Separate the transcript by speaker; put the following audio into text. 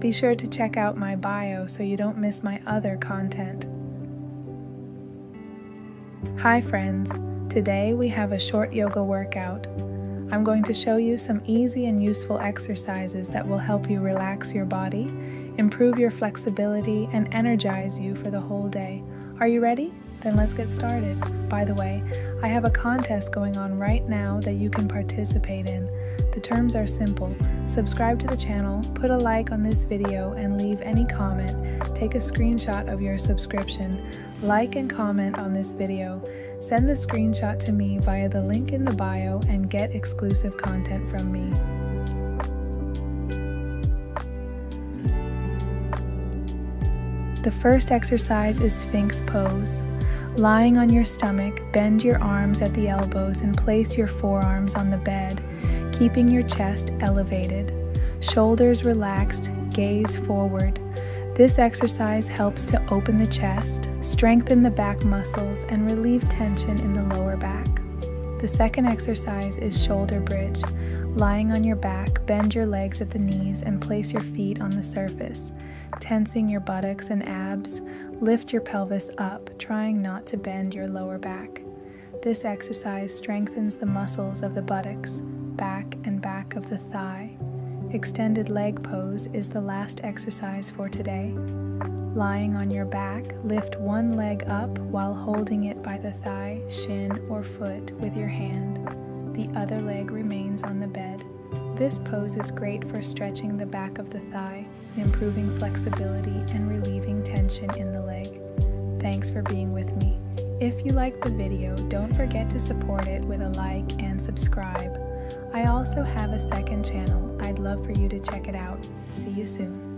Speaker 1: Be sure to check out my bio so you don't miss my other content. Hi friends, today we have a short yoga workout. I'm going to show you some easy and useful exercises that will help you relax your body, improve your flexibility, and energize you for the whole day. Are you ready? Then let's get started. By the way, I have a contest going on right now that you can participate in. The terms are simple. Subscribe to the channel, put a like on this video, and leave any comment. Take a screenshot of your subscription. Like and comment on this video. Send the screenshot to me via the link in the bio and get exclusive content from me. The first exercise is Sphinx pose. Lying on your stomach, bend your arms at the elbows and place your forearms on the bed, keeping your chest elevated. Shoulders relaxed, gaze forward. This exercise helps to open the chest, strengthen the back muscles, and relieve tension in the lower back. The second exercise is shoulder bridge. Lying on your back, bend your legs at the knees and place your feet on the surface. Tensing your buttocks and abs, lift your pelvis up, trying not to bend your lower back. This exercise strengthens the muscles of the buttocks, back and back of the thigh. Extended leg pose is the last exercise for today. Lying on your back, lift one leg up while holding it by the thigh, shin, or foot with your hand. The other leg remains on the bed. This pose is great for stretching the back of the thigh, improving flexibility, and relieving tension in the leg. Thanks for being with me. If you liked the video, don't forget to support it with a like and subscribe. I also have a second channel. I'd love for you to check it out. See you soon.